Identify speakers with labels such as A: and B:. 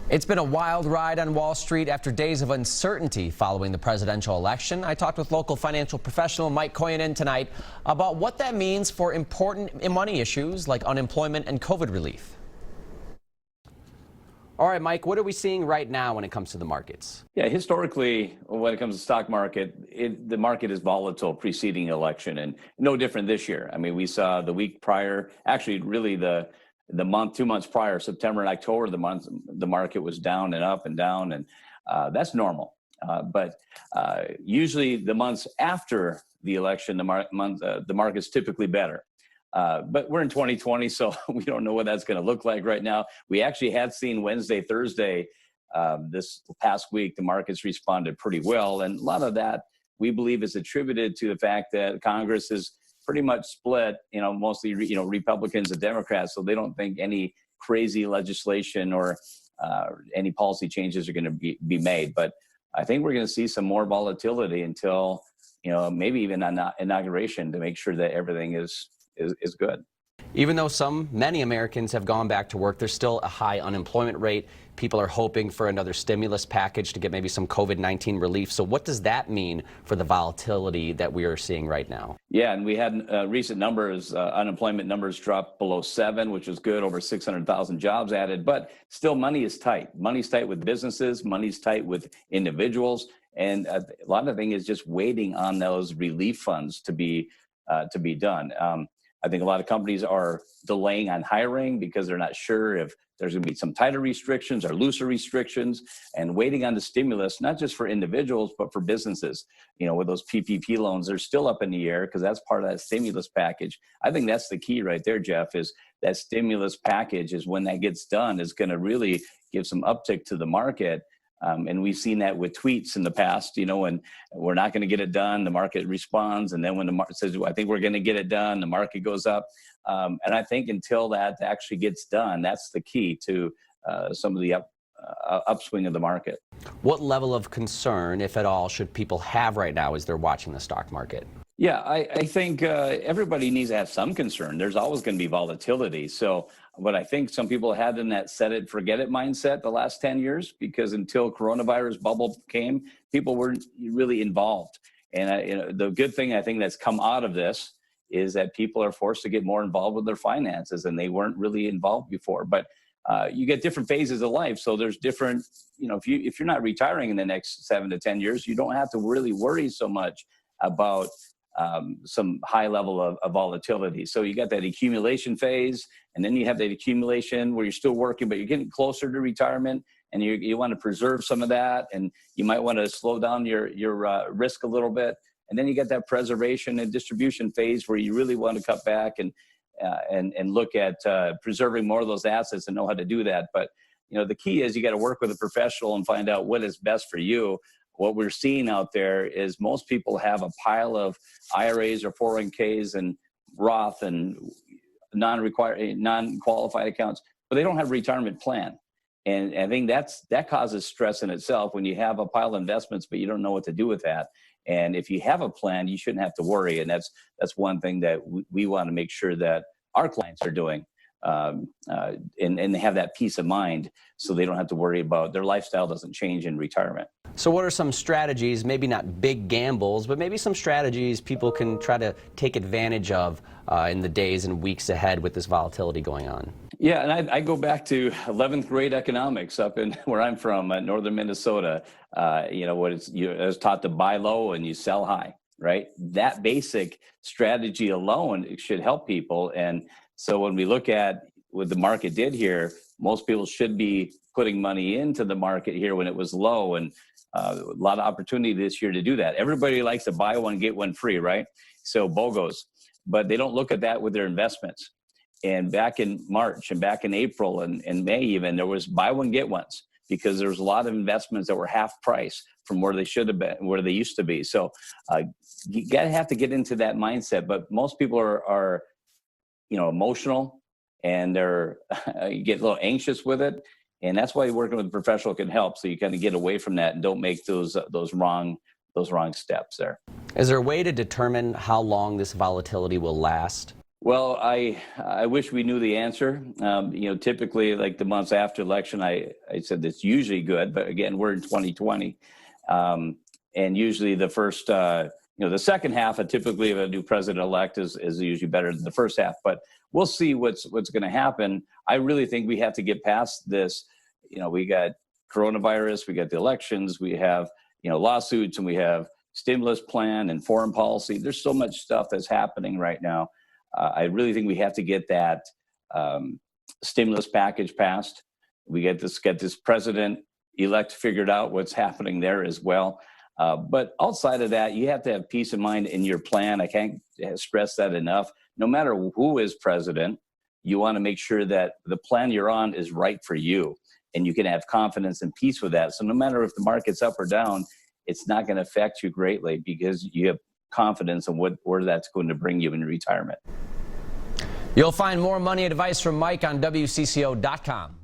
A: It's been a wild ride on Wall Street after days of uncertainty following the presidential election. I talked with local financial professional Mike Kojonen tonight about what that means for important money issues like unemployment and COVID relief. All right, Mike, what are we seeing right now when it comes to the markets?
B: Yeah, historically, when it comes to stock market, the market is volatile preceding election, and no different this year. I mean, we saw the week prior, actually, really the month, 2 months prior, September and October, the market was down and up and down, and that's normal. But usually, the months after the election, the market's typically better. But we're in 2020, so we don't know what that's going to look like right now. We actually had seen Wednesday, Thursday, this past week, the markets responded pretty well. And a lot of that, we believe, is attributed to the fact that Congress is pretty much split, mostly, Republicans and Democrats. So they don't think any crazy legislation or any policy changes are going to be made. But I think we're going to see some more volatility until, maybe even on inauguration to make sure that everything is good.
A: Even though many Americans have gone back to work, there's still a high unemployment rate. People are hoping for another stimulus package to get maybe some COVID-19 relief. So what does that mean for the volatility that we are seeing right now?
B: Yeah, and we had recent numbers, unemployment numbers dropped below 7, which is good, over 600,000 jobs added. But still, money is tight. Money's tight with businesses, money's tight with individuals. And a lot of the thing is just waiting on those relief funds to be done. I think a lot of companies are delaying on hiring because they're not sure if there's going to be some tighter restrictions or looser restrictions, and waiting on the stimulus, not just for individuals, but for businesses. With those PPP loans, they're still up in the air because that's part of that stimulus package. I think that's the key right there, Jeff, is that stimulus package is when that gets done is going to really give some uptick to the market. And we've seen that with tweets in the past, when we're not going to get it done, the market responds. And then when the market says, I think we're going to get it done, the market goes up. And I think until that actually gets done, that's the key to some of the upswing of the market.
A: What level of concern, if at all, should people have right now as they're watching the stock market?
B: Yeah, I think everybody needs to have some concern. There's always going to be volatility. So what I think some people had in that set it, forget it mindset the last 10 years, because until coronavirus bubble came, people weren't really involved. And the good thing I think that's come out of this is that people are forced to get more involved with their finances, and they weren't really involved before. But you get different phases of life. So there's different, if you're not retiring in the next 7 to 10 years, you don't have to really worry so much about some high level of volatility. So you got that accumulation phase, and then you have that accumulation where you're still working, but you're getting closer to retirement, and you want to preserve some of that, and you might want to slow down your risk a little bit. And then you get that preservation and distribution phase where you really want to cut back and look at preserving more of those assets and know how to do that. But the key is you got to work with a professional and find out what is best for you. What we're seeing out there is most people have a pile of IRAs or 401ks and Roth and non-qualified accounts, but they don't have a retirement plan. And I think that causes stress in itself when you have a pile of investments, but you don't know what to do with that. And if you have a plan, you shouldn't have to worry. And that's one thing that we want to make sure that our clients are doing. And they have that peace of mind so they don't have to worry about their lifestyle doesn't change in retirement.
A: So what are some strategies, maybe not big gambles, but maybe some strategies people can try to take advantage of in the days and weeks ahead with this volatility going on?
B: Yeah, and I go back to 11th grade economics up in where I'm from, northern Minnesota. I was taught to buy low and you sell high, right? That basic strategy alone should help people. And so when we look at what the market did here, most people should be putting money into the market here when it was low, and a lot of opportunity this year to do that. Everybody likes to buy one, get one free, right? So BOGOs, but they don't look at that with their investments. And back in March and back in April and May even, there was buy one, get ones, because there was a lot of investments that were half price from where they should have been, where they used to be. So you have to get into that mindset. But most people are emotional, and you get a little anxious with it. And that's why working with a professional can help. So you kind of get away from that and don't make those wrong steps there.
A: Is there a way to determine how long this volatility will last?
B: Well, I wish we knew the answer. Typically, like the months after election, I said it's usually good, but again, we're in 2020, and usually the first, the second half of typically of a new president-elect is usually better than the first half. But we'll see what's going to happen. I really think we have to get past this. We got coronavirus, we got the elections, we have lawsuits, and we have stimulus plan and foreign policy. There's so much stuff that's happening right now. I really think we have to get that stimulus package passed. We get this president-elect figured out what's happening there as well. But outside of that, you have to have peace of mind in your plan. I can't stress that enough. No matter who is president, you want to make sure that the plan you're on is right for you, and you can have confidence and peace with that. So no matter if the market's up or down, it's not going to affect you greatly because you have confidence in where that's going to bring you in retirement.
A: You'll find more money advice from Mike on WCCO.com.